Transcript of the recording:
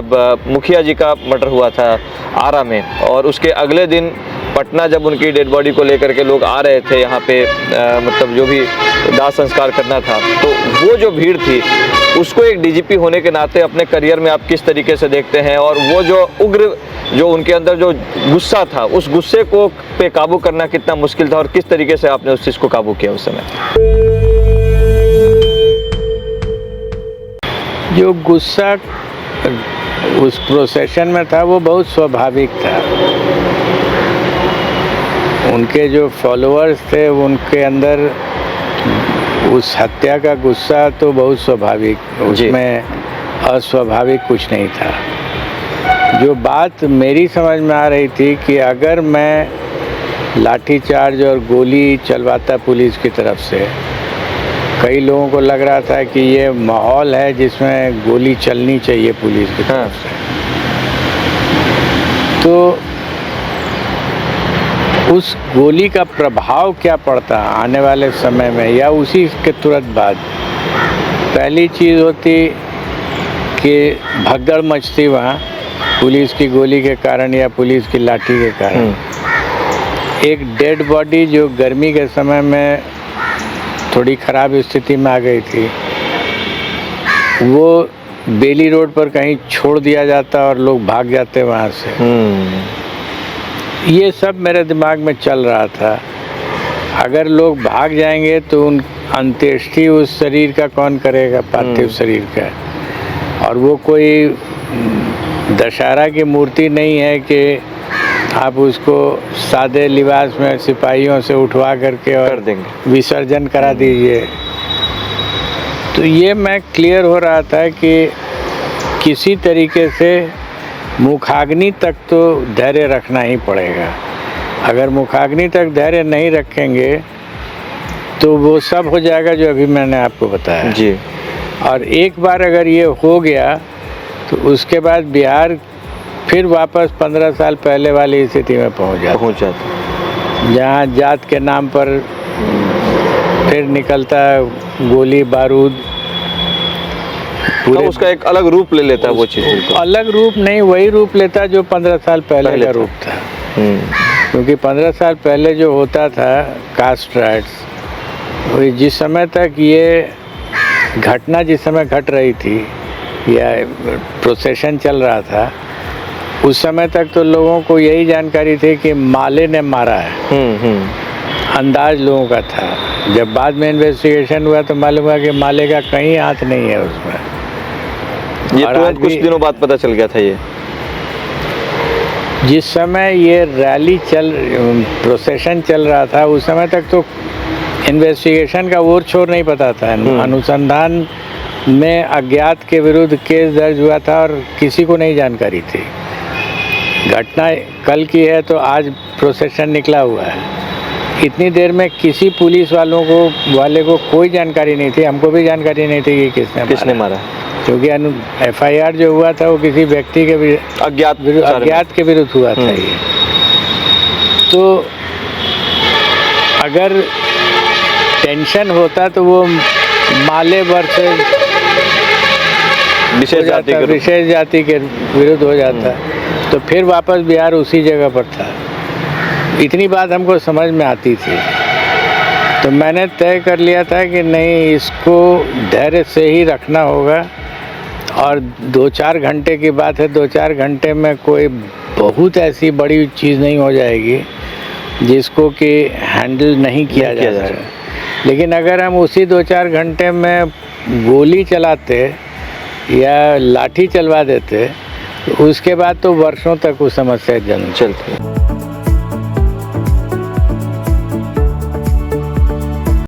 जब मुखिया जी का मर्डर हुआ था आरा में, और उसके अगले दिन पटना जब उनकी डेड बॉडी को लेकर के लोग आ रहे थे यहाँ पे, मतलब जो भी दाह संस्कार करना था, तो वो जो भीड़ थी उसको एक डीजीपी होने के नाते अपने करियर में आप किस तरीके से देखते हैं, और वो जो उग्र जो उनके अंदर जो गुस्सा था, उस गुस्से को पे काबू करना कितना मुश्किल था, और किस तरीके से आपने उस चीज़ को काबू किया उस समय? जो गुस्सा उस प्रोसेशन में था वो बहुत स्वाभाविक था। उनके जो फॉलोअर्स थे उनके अंदर उस हत्या का गुस्सा तो बहुत स्वाभाविक, उसमें अस्वाभाविक कुछ नहीं था। जो बात मेरी समझ में आ रही थी कि अगर मैं लाठीचार्ज और गोली चलवाता पुलिस की तरफ से, कई लोगों को लग रहा था कि ये माहौल है जिसमें गोली चलनी चाहिए पुलिस की तरफ से, तो उस गोली का प्रभाव क्या पड़ता आने वाले समय में या उसी के तुरंत बाद। पहली चीज़ होती कि भगदड़ मचती वहाँ पुलिस की गोली के कारण या पुलिस की लाठी के कारण। एक डेड बॉडी जो गर्मी के समय में थोड़ी ख़राब स्थिति में आ गई थी, वो बेली रोड पर कहीं छोड़ दिया जाता और लोग भाग जाते वहाँ से। ये सब मेरे दिमाग में चल रहा था। अगर लोग भाग जाएंगे तो उन अंत्येष्टि उस शरीर का कौन करेगा, पार्थिव शरीर का। और वो कोई दशहरा की मूर्ति नहीं है कि आप उसको सादे लिबास में सिपाहियों से उठवा करके और विसर्जन करा दीजिए। तो ये मैं क्लियर हो रहा था कि किसी तरीके से मुखाग्नि तक तो धैर्य रखना ही पड़ेगा। अगर मुखाग्नि तक धैर्य नहीं रखेंगे तो वो सब हो जाएगा जो अभी मैंने आपको बताया जी। और एक बार अगर ये हो गया तो उसके बाद बिहार फिर वापस 15 साल पहले वाली स्थिति में पहुंच जाता, जहाँ जात के नाम पर फिर निकलता गोली बारूद, तो उसका एक अलग रूप ले लेता है वो चीज़। अलग रूप नहीं, वही रूप लेता जो 15 साल पहले का रूप था। क्योंकि 15 साल पहले जो होता था कास्ट राइट्स, जिस समय तक ये घटना जिस समय घट रही थी या प्रोसेशन चल रहा था, उस समय तक तो लोगों को यही जानकारी थी कि माले ने मारा है। अंदाज लोगों का था। जब बाद में इन्वेस्टिगेशन हुआ तो मालूम हुआ कि माले का कहीं हाथ नहीं है उसमें। ये तुरंत कुछ दिनों बाद पता चल गया था। ये जिस समय ये रैली प्रोसेशन चल रहा था उस समय तक तो इन्वेस्टिगेशन का ओर छोर नहीं पता था। अनुसंधान में अज्ञात के विरुद्ध केस दर्ज हुआ था और किसी को नहीं जानकारी थी। घटना कल की है तो आज प्रोसेशन निकला हुआ है। इतनी देर में किसी पुलिस वाले को कोई जानकारी नहीं थी। हमको भी जानकारी नहीं थी कि किसने मारा, क्योंकि FIR जो हुआ था वो किसी व्यक्ति के अज्ञात के विरुद्ध हुआ था। ये तो अगर टेंशन होता तो वो माले वर्सेस विशेष जाति के विरुद्ध हो जाता, तो फिर वापस बिहार उसी जगह पर था। इतनी बात हमको समझ में आती थी, तो मैंने तय कर लिया था कि नहीं, इसको धैर्य से ही रखना होगा। और 2-4 घंटे की बात है, 2-4 घंटे में कोई बहुत ऐसी बड़ी चीज़ नहीं हो जाएगी जिसको कि हैंडल नहीं किया जा सके। लेकिन अगर हम उसी 2-4 घंटे में गोली चलाते या लाठी चलवा देते तो उसके बाद तो वर्षों तक वो समस्या जन्म चलती।